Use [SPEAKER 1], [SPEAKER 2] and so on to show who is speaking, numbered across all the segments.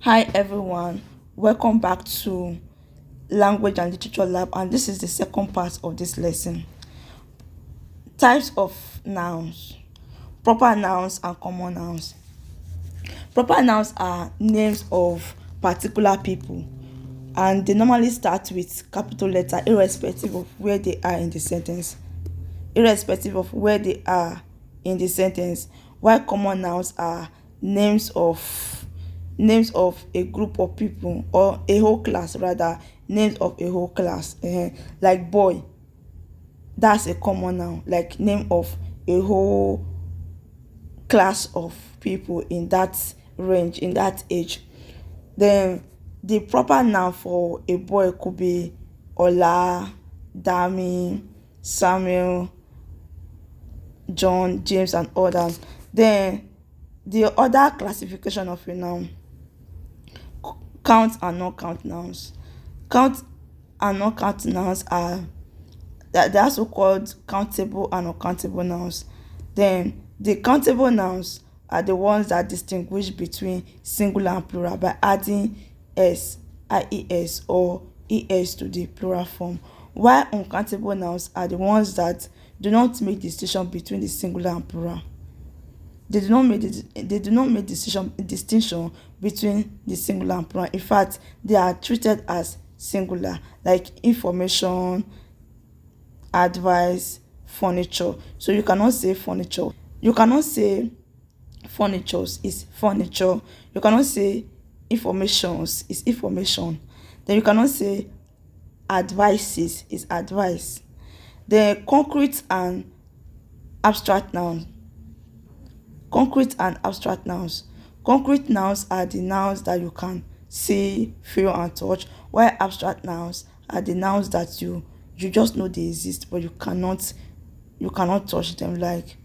[SPEAKER 1] Hi everyone, welcome back to Language and Literature Lab, and this is the second part of this lesson. Types of nouns, proper nouns and common nouns. Proper nouns are names of particular people, and they normally start with capital letter irrespective of where they are in the sentence. While common nouns are names of a group of people, or a whole class rather, names of a whole class. Like boy, that's a common noun, like name of a whole class of people in that range, in that age. Then the proper noun for a boy could be Ola, Dami, Samuel, John, James, and others. Then the other classification of a noun: count and non-count nouns. Count and non-count nouns are they're also called countable and uncountable nouns. Then the countable nouns are the ones that distinguish between singular and plural by adding s, ies, or es to the plural form. While uncountable nouns are the ones that do not make distinction between the singular and plural. They do not make distinction between the singular and plural. In fact, they are treated as singular, like information, advice, furniture. So you cannot say furniture. You cannot say furnitures is furniture. You cannot say informations is information. Then you cannot say advices is advice. The concrete and abstract nouns. Concrete and abstract nouns. Concrete nouns are the nouns that you can see, feel, and touch, while abstract nouns are the nouns that you just know they exist, but you cannot touch them, like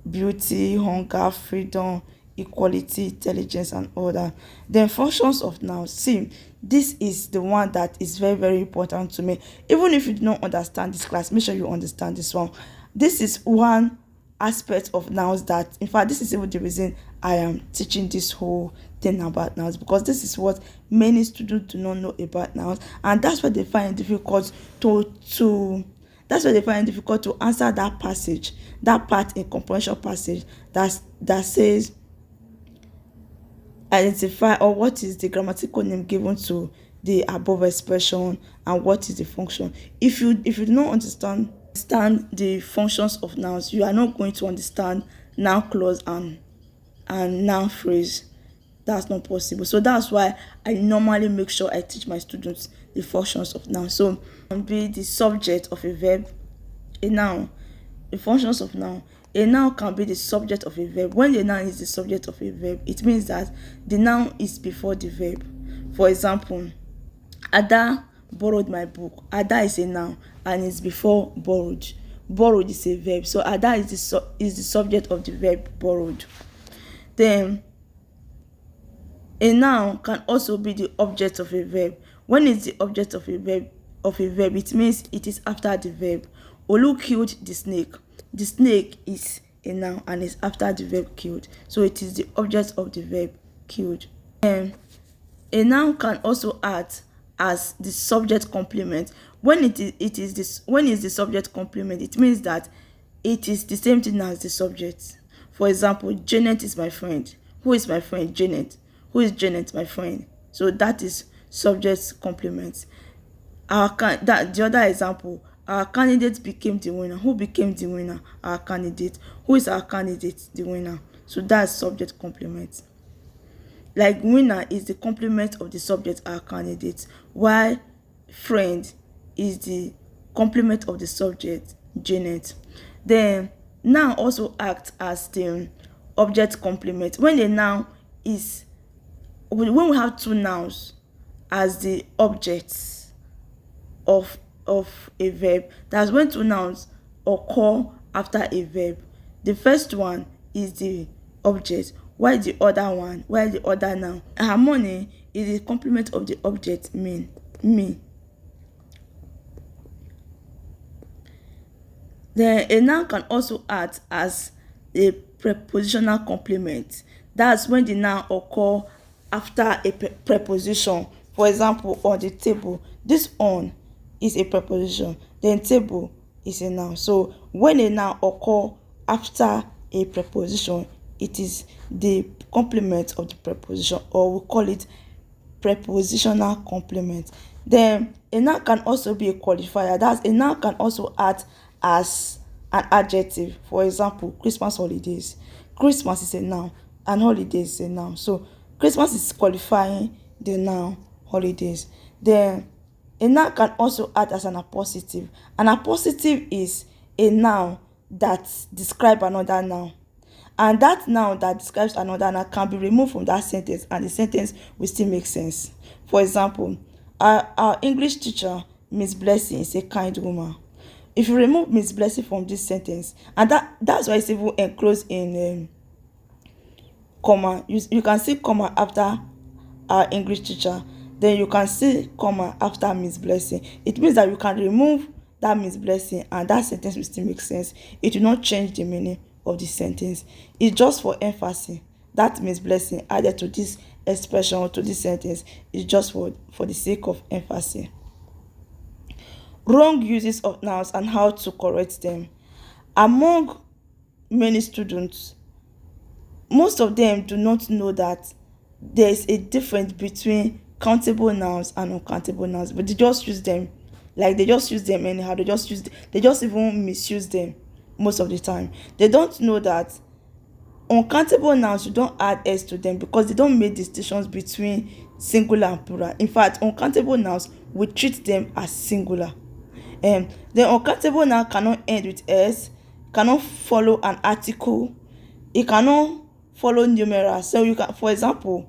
[SPEAKER 1] beauty, hunger, freedom, equality, intelligence, and all that. Then functions of nouns. See, this is the one that is very, very important to me. Even if you do not understand this class, make sure you understand this one. This is one aspect of nouns that, in fact, this is even the reason I am teaching this whole thing about nouns, because this is what many students do not know about nouns, and that's why they find it difficult to answer that passage, that part in comprehension passage that says identify, or what is the grammatical name given to the above expression, and what is the function. If you do not understand the functions of nouns, you are not going to understand noun clause and noun phrase. That's not possible. So that's why I normally make sure I teach my students the functions of noun. So be the subject of a verb. A noun, the functions of noun. A noun can be the subject of a verb. When the noun is the subject of a verb, it means that the noun is before the verb. For example, Ada borrowed my book. Ada is a noun and is before borrowed. Borrowed is a verb, so Ada is the subject of the verb borrowed. Then a noun can also be the object of a verb. When it's the object of a verb, it means it is after the verb. Olu killed the snake. The snake is a noun and is after the verb killed, so it is the object of the verb killed. A noun can also act as the subject complement. When it is the subject complement, it means that it is the same thing as the subject. For example, Janet is my friend. Who is my friend? Janet. Who is Janet? My friend. So that is subject complement. The other example, our candidate became the winner. Who became the winner? Our candidate. Who is our candidate? The winner. So that's subject complement. Like winner is the complement of the subject, our candidate, while friend is the complement of the subject, Janet. Then noun also act as the object complement. When we have two nouns as the objects of a verb, that's when two nouns occur after a verb. The first one is the object, while the other noun, harmony, is the complement of the object, me. Then a noun can also act as a prepositional complement. That's when the noun occur after a preposition. For example, on the table, this on is a preposition, then table is a noun. So when a noun occur after a preposition, it is the complement of the preposition, or we call it prepositional complement. Then a noun can also be a qualifier. That's a noun can also act as an adjective. For example, Christmas holidays. Christmas is a noun and holidays is a noun. So Christmas is qualifying the noun holidays. Then a noun can also act as an appositive. An appositive is a noun that describes another noun. And that noun that describes another noun can be removed from that sentence and the sentence will still make sense. For example, our English teacher, Miss Blessing, is a kind woman. If you remove Miss Blessing from this sentence, and that's why it's even enclosed in comma, you can see comma after our English teacher, then you can see comma after Miss Blessing. It means that you can remove that Miss Blessing and that sentence will still make sense. It will not change the meaning of the sentence. It's just for emphasis. That Miss Blessing added to this expression or to this sentence is just for the sake of emphasis. Wrong uses of nouns and how to correct them. Among many students, most of them do not know that there is a difference between countable nouns and uncountable nouns, but they just use them anyhow. They just even misuse them most of the time. They don't know that uncountable nouns, you don't add s to them because they don't make distinctions between singular and plural. In fact, uncountable nouns, we treat them as singular. The uncountable noun cannot end with s, cannot follow an article, it cannot follow numerals. So you can, for example,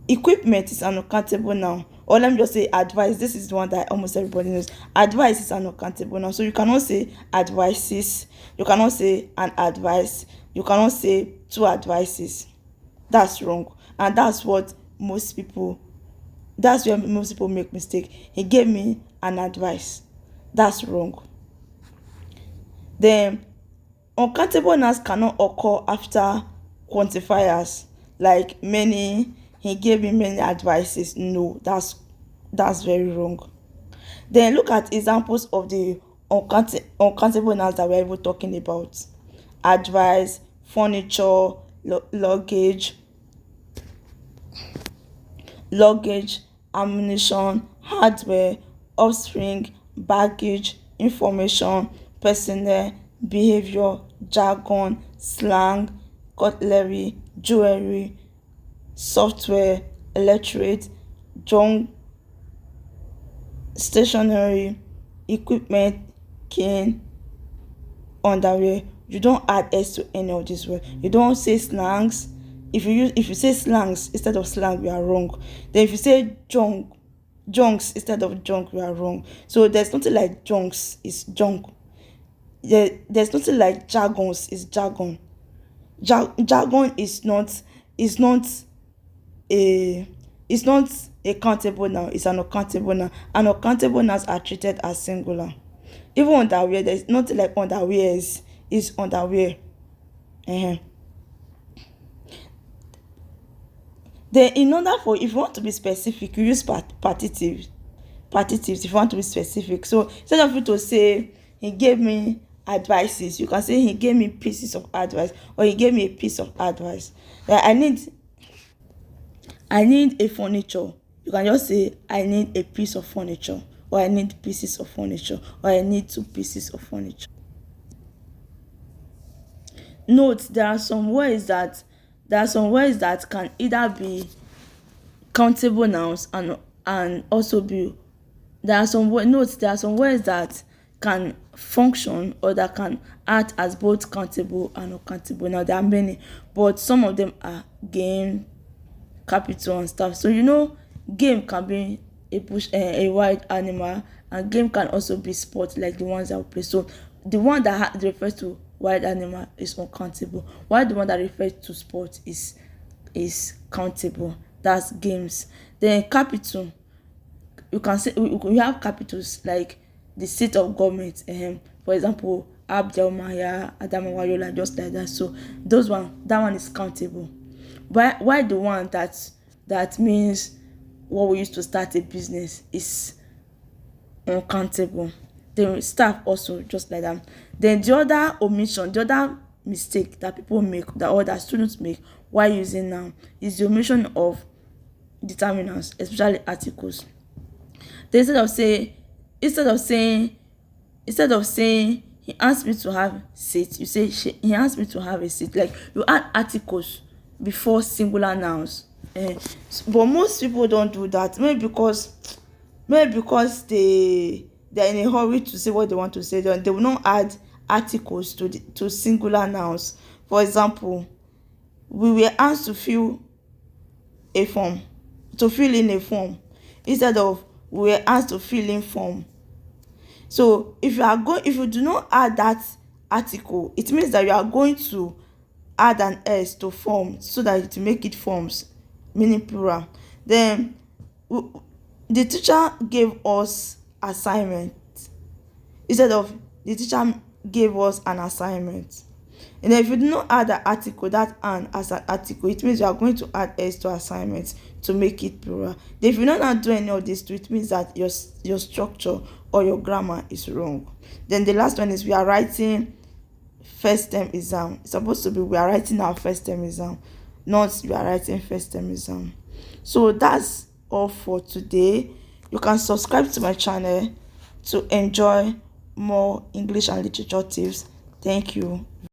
[SPEAKER 1] equipment is an uncountable noun, or let me just say advice. This is the one that almost everybody knows. Advice is an uncountable noun. So you cannot say advices, you cannot say an advice, you cannot say two advices. That's wrong, and that's where most people make mistake. He gave me an advice. That's wrong. Then uncountable nouns cannot occur after quantifiers like many. He gave me many advices. No, that's very wrong. Then look at examples of the uncountable nouns that we're even talking about. Advice, furniture, luggage, ammunition, hardware, offspring, baggage, information, personnel, behavior, jargon, slang, cutlery, jewelry, software, electorate, junk, stationery, equipment, cane, underwear. You don't add s to any of these words. You don't say slangs. If you say slangs instead of slang, you are wrong. Then if you say junks instead of junk, you are wrong. So there's nothing like junks is junk. There's nothing like jargons is jargon. Jargon is not a countable noun. It's an uncountable noun. And uncountable nouns are treated as singular. Even underwear, there's nothing like underwear is underwear. Then in order for, if you want to be specific, you use partitives if you want to be specific. So instead of you to say he gave me advices, you can say he gave me pieces of advice, or he gave me a piece of advice. Like I need a furniture. You can just say I need a piece of furniture, or I need pieces of furniture, or I need two pieces of furniture. Note, there are some words that can either be countable nouns and also be, there are some words that can function or that can act as both countable and uncountable. Now there are many, but some of them are game, capital and stuff. So game can be a wild animal, and game can also be sport like the ones that we play. So the one that refers to wild animal is uncountable, while the one that refers to sport is countable. That's games. Then capital, you can say we have capitals like the seat of government. For example, Abdelmaya, Adamawayola, just like that. So that one is countable. Why the one that that means what we use to start a business is uncountable. Then staff also just like that. Then the other omission, the other mistake that people make, that students make while using noun, is the omission of determinants, especially articles. Then instead of saying he asked me to have seat, you say he asked me to have a seat. Like, you add articles before singular nouns. But most people don't do that. Maybe because they're in a hurry to say what they want to say. They will not add articles to singular nouns. For example, we were asked to fill in a form, instead of we were asked to fill in form. So if you do not add that article, it means that you are going to add an s to form, so that it make it forms, meaning plural. Then the teacher gave us assignment, instead of the teacher gave us an assignment. And then if you do not add the article, that an as an article, it means you are going to add s to assignment to make it plural. Then if you not do any of this, it means that your structure or your grammar is wrong. Then the last one is we are writing first term exam. It's supposed to be we are writing our first term exam, not you are writing first term exam. So that's all for today. You can subscribe to my channel to enjoy more English and literature tips. Thank you.